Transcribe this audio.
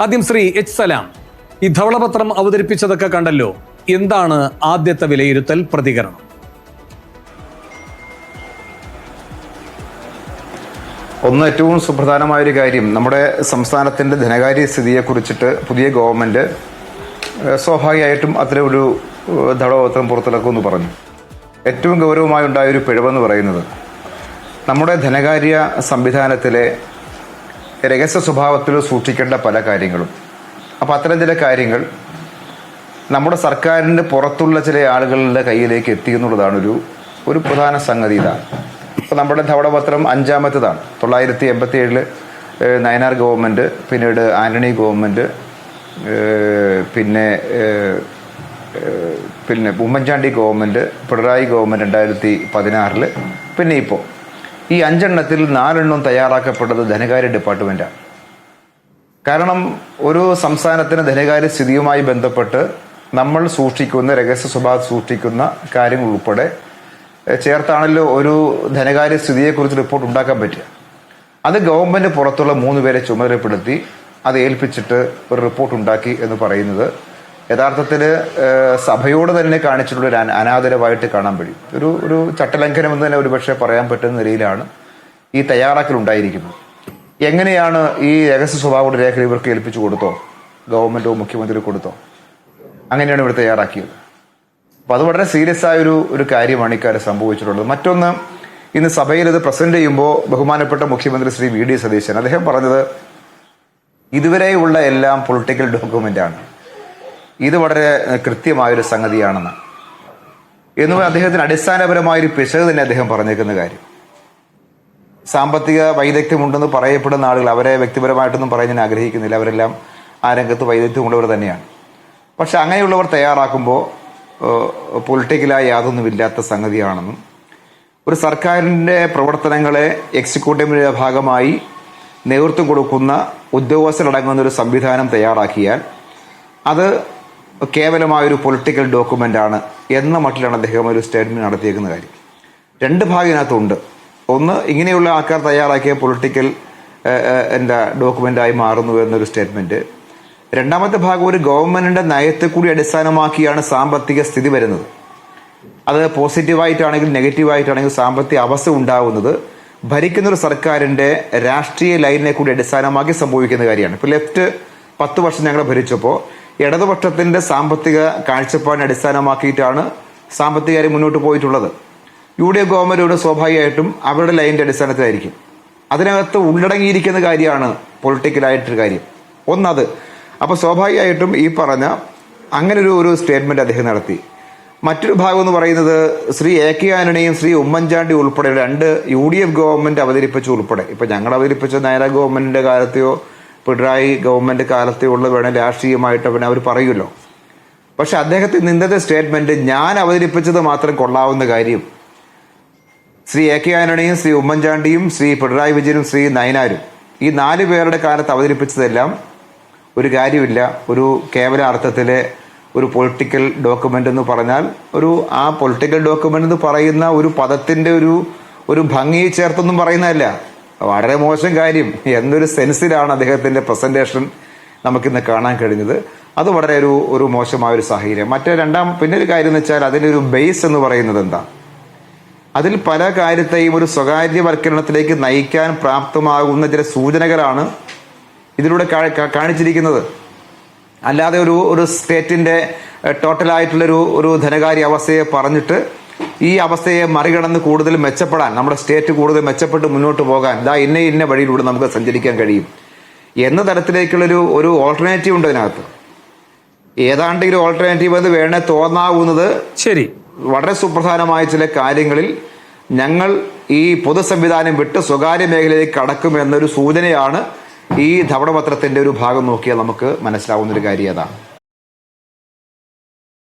ആദ്യം ശ്രീ എച്ച് സലാം, ഈ ധവളപത്രം അവതരിപ്പിച്ചതൊക്കെ കണ്ടല്ലോ, എന്താണ് ആദ്യത്തെ വിലയിരുത്തൽ, പ്രതികരണം? ഒന്ന്, ഏറ്റവും സുപ്രധാനമായൊരു കാര്യം, നമ്മുടെ സംസ്ഥാനത്തിൻ്റെ ധനകാര്യ സ്ഥിതിയെക്കുറിച്ചിട്ട് പുതിയ ഗവൺമെൻറ് സ്വാഭാവികമായിട്ടും അത്തരമൊരു ധവളപത്രം പുറത്തിറക്കുമെന്ന് പറഞ്ഞു. ഏറ്റവും ഗൗരവമായി ഉണ്ടായൊരു പിഴവെന്ന് പറയുന്നത് നമ്മുടെ ധനകാര്യ സംവിധാനത്തിലെ രഹസ്യ സ്വഭാവത്തിൽ സൂക്ഷിക്കേണ്ട പല കാര്യങ്ങളും. അപ്പോൾ അത്തരം ചില കാര്യങ്ങൾ നമ്മുടെ സർക്കാരിൻ്റെ പുറത്തുള്ള ചില ആളുകളുടെ കയ്യിലേക്ക് എത്തി എന്നുള്ളതാണ് ഒരു പ്രധാന സംഗതി. ഇതാണ് ഇപ്പോൾ നമ്മുടെ ധവളപത്രം അഞ്ചാമത്തേതാണ്. 1987 നയനാർ ഗവൺമെൻറ്, പിന്നീട് ആന്റണി ഗവൺമെൻറ്, പിന്നെ ഉമ്മൻചാണ്ടി ഗവൺമെൻറ്, പിണറായി ഗവൺമെൻറ് 2016, പിന്നെ ഇപ്പോൾ ഈ 5 എണ്ണത്തിൽ 4 എണ്ണം തയ്യാറാക്കപ്പെട്ടത് ധനകാര്യ ഡിപ്പാർട്ട്മെൻറ്റാണ്. കാരണം ഒരു സംസ്ഥാനത്തിന് ധനകാര്യ സ്ഥിതിയുമായി ബന്ധപ്പെട്ട് നമ്മൾ സൂക്ഷിക്കുന്ന രഹസ്യ സ്വഭാവം സൂക്ഷിക്കുന്ന കാര്യങ്ങൾ ഉൾപ്പെടെ ചേർത്താണല്ലോ ഒരു ധനകാര്യ സ്ഥിതിയെക്കുറിച്ച് റിപ്പോർട്ട് ഉണ്ടാക്കാൻ പറ്റുക. അത് ഗവൺമെൻറ് പുറത്തുള്ള 3 പേരെ ചുമതലപ്പെടുത്തി അത് ഏൽപ്പിച്ചിട്ട് ഒരു റിപ്പോർട്ട് ഉണ്ടാക്കി എന്ന് പറയുന്നത് യഥാർത്ഥത്തിൽ സഭയോട് തന്നെ കാണിച്ചിട്ടുള്ള ഒരു അനാദരവായിട്ട് കാണാൻ കഴിയും. ഒരു ചട്ടലംഘനം എന്ന് തന്നെ ഒരുപക്ഷെ പറയാൻ പറ്റുന്ന നിലയിലാണ് ഈ തയ്യാറാക്കൽ ഉണ്ടായിരിക്കുന്നത്. എങ്ങനെയാണ് ഈ രഹസ്യ സ്വഭാവ രേഖ ഇവർക്ക് ഏൽപ്പിച്ചു കൊടുത്തോ, ഗവൺമെന്റോ മുഖ്യമന്ത്രി കൊടുത്തോ? അങ്ങനെയാണ് ഇവർ തയ്യാറാക്കിയത്. അപ്പൊ അത് വളരെ സീരിയസ് ആയ ഒരു കാര്യമാണ് ഇക്കാര്യം സംഭവിച്ചിട്ടുള്ളത്. മറ്റൊന്ന്, ഇന്ന് സഭയിൽ ഇത് പ്രസന്റ് ചെയ്യുമ്പോൾ ബഹുമാനപ്പെട്ട മുഖ്യമന്ത്രി ശ്രീ വി ഡി സതീശൻ അദ്ദേഹം പറഞ്ഞത് ഇതുവരെയുള്ള എല്ലാം പൊളിറ്റിക്കൽ ഡോക്യുമെന്റ് ആണ്, ഇത് വളരെ കൃത്യമായൊരു സംഗതിയാണെന്ന്. എന്നുവെച്ചാൽ അദ്ദേഹത്തിന് അടിസ്ഥാനപരമായൊരു പിശക് തന്നെ അദ്ദേഹം പറഞ്ഞേക്കുന്ന കാര്യം. സാമ്പത്തിക വൈദഗ്ധ്യമുണ്ടെന്ന് പറയപ്പെടുന്ന ആളുകൾ, അവരെ വ്യക്തിപരമായിട്ടൊന്നും പറയാൻ ഞാൻ ആഗ്രഹിക്കുന്നില്ല, അവരെല്ലാം ആ രംഗത്ത് വൈദഗ്ധ്യമുള്ളവർ തന്നെയാണ്. പക്ഷെ അങ്ങനെയുള്ളവർ തയ്യാറാക്കുമ്പോൾ പൊളിറ്റിക്കലായി യാതൊന്നുമില്ലാത്ത സംഗതിയാണെന്നും ഒരു സർക്കാരിൻ്റെ പ്രവർത്തനങ്ങളെ എക്സിക്യൂട്ടീവിൻ്റെ ഭാഗമായി നേതൃത്വം കൊടുക്കുന്ന ഉദ്യോഗസ്ഥരടങ്ങുന്ന ഒരു സംവിധാനം തയ്യാറാക്കിയാൽ അത് കേവലമായൊരു പൊളിറ്റിക്കൽ ഡോക്യുമെന്റ് ആണ് എന്ന മട്ടിലാണ് അദ്ദേഹം ഒരു സ്റ്റേറ്റ്മെന്റ് നടത്തിയേക്കുന്ന കാര്യം. 2 ഭാഗം ഇതിനകത്തുണ്ട്. ഒന്ന്, ഇങ്ങനെയുള്ള ആൾക്കാർ തയ്യാറാക്കിയ പൊളിറ്റിക്കൽ ഡോക്യുമെന്റായി മാറുന്നു എന്നൊരു സ്റ്റേറ്റ്മെന്റ്. രണ്ടാമത്തെ ഭാഗം, ഒരു ഗവൺമെന്റിന്റെ നയത്തെ കൂടി അടിസ്ഥാനമാക്കിയാണ് സാമ്പത്തിക സ്ഥിതി വരുന്നത്. അത് പോസിറ്റീവായിട്ടാണെങ്കിലും നെഗറ്റീവായിട്ടാണെങ്കിലും സാമ്പത്തിക അവസ്ഥ ഉണ്ടാകുന്നത് ഭരിക്കുന്ന ഒരു സർക്കാരിന്റെ രാഷ്ട്രീയ ലൈനിനെ കൂടി അടിസ്ഥാനമാക്കി സംഭവിക്കുന്ന കാര്യമാണ്. ഇപ്പൊ ലെഫ്റ്റ് 10 വർഷം ഞങ്ങൾ ഭരിച്ചപ്പോൾ ഇടതുപക്ഷത്തിന്റെ സാമ്പത്തിക കാഴ്ചപ്പാടിനെ അടിസ്ഥാനമാക്കിയിട്ടാണ് സാമ്പത്തിക കാര്യം മുന്നോട്ട് പോയിട്ടുള്ളത്. UDF ഗവൺമെന്റ് സ്വാഭാവികമായിട്ടും അവരുടെ ലൈനിന്റെ അടിസ്ഥാനത്തിലായിരിക്കും. അതിനകത്ത് ഉള്ളടങ്ങിയിരിക്കുന്ന കാര്യമാണ് പൊളിറ്റിക്കലായിട്ടൊരു കാര്യം. ഒന്നത്, അപ്പൊ സ്വാഭാവികമായിട്ടും ഈ പറഞ്ഞ അങ്ങനെ ഒരു സ്റ്റേറ്റ്മെന്റ് അദ്ദേഹം നടത്തി. മറ്റൊരു ഭാഗം എന്ന് പറയുന്നത് ശ്രീ AK ആന്റണിയും ശ്രീ ഉമ്മൻചാണ്ടി ഉൾപ്പെടെ 2 UDF ഗവൺമെന്റ് അവതരിപ്പിച്ചു ഉൾപ്പെടെ, ഇപ്പൊ ഞങ്ങൾ അവതരിപ്പിച്ച നയനാർ ഗവൺമെന്റിന്റെ കാലത്തെയോ പിണറായി ഗവൺമെന്റ് കാലത്തെയോ ഉള്ള വേണം രാഷ്ട്രീയമായിട്ട് അവർ പറയുമല്ലോ. പക്ഷെ അദ്ദേഹത്തിന് ഇന്നത്തെ സ്റ്റേറ്റ്മെന്റ് ഞാൻ അവതരിപ്പിച്ചത് മാത്രം കൊള്ളാവുന്ന കാര്യം, ശ്രീ AK ആന്റണിയും ശ്രീ ഉമ്മൻചാണ്ടിയും ശ്രീ പിണറായി വിജയനും ശ്രീ നയനാരും ഈ 4 പേരുടെ കാലത്ത് അവതരിപ്പിച്ചതെല്ലാം ഒരു കാര്യമില്ല. ഒരു കേവല അർത്ഥത്തിലെ ഒരു പൊളിറ്റിക്കൽ ഡോക്യുമെന്റ് എന്ന് പറഞ്ഞാൽ ആ പൊളിറ്റിക്കൽ ഡോക്യുമെന്റ് എന്ന് പറയുന്ന ഒരു പദത്തിന്റെ ഒരു ഭംഗി ചേർത്തൊന്നും പറയുന്നതല്ല, വളരെ മോശം കാര്യം എന്നൊരു സെൻസിലാണ് അദ്ദേഹത്തിന്റെ പ്രസന്റേഷൻ നമുക്കിന്ന് കാണാൻ കഴിഞ്ഞത്. അത് വളരെ ഒരു മോശമായ ഒരു സാഹചര്യം. പിന്നെ ഒരു കാര്യം എന്ന് വെച്ചാൽ അതിലൊരു ബേസ് എന്ന് പറയുന്നത് എന്താ, അതിൽ പല കാര്യത്തെയും ഒരു സ്വകാര്യവൽക്കരണത്തിലേക്ക് നയിക്കാൻ പ്രാപ്തമാകുന്ന ചില സൂചനകളാണ് ഇതിലൂടെ കാണിച്ചിരിക്കുന്നത്. അല്ലാതെ ഒരു സ്റ്റേറ്റിന്റെ ടോട്ടലായിട്ടുള്ള ഒരു ധനകാര്യ അവസ്ഥയെ പറഞ്ഞിട്ട് ഈ അവസ്ഥയെ മറികടന്ന് കൂടുതൽ മെച്ചപ്പെടാൻ, നമ്മുടെ സ്റ്റേറ്റ് കൂടുതൽ മെച്ചപ്പെട്ട് മുന്നോട്ട് പോകാൻ ഇന്ന വഴിയിലൂടെ നമുക്ക് സഞ്ചരിക്കാൻ കഴിയും എന്ന തരത്തിലേക്കുള്ള ഒരു ഓൾട്ടർനേറ്റീവ് ഉണ്ട് അതിനകത്ത്. ഏതാണ്ട് ഒരു ഓൾട്ടർനേറ്റീവ് എന്ന് വേണേ തോന്നാവുന്നത് ശരി, വളരെ സുപ്രധാനമായ ചില കാര്യങ്ങളിൽ ഞങ്ങൾ ഈ പൊതു സംവിധാനം വിട്ട് സ്വകാര്യ മേഖലയിലേക്ക് കടക്കും എന്നൊരു സൂചനയാണ് ഈ ധവളപത്രത്തിന്റെ ഒരു ഭാഗം നോക്കിയാൽ നമുക്ക് മനസ്സിലാവുന്ന ഒരു കാര്യം അതാണ്.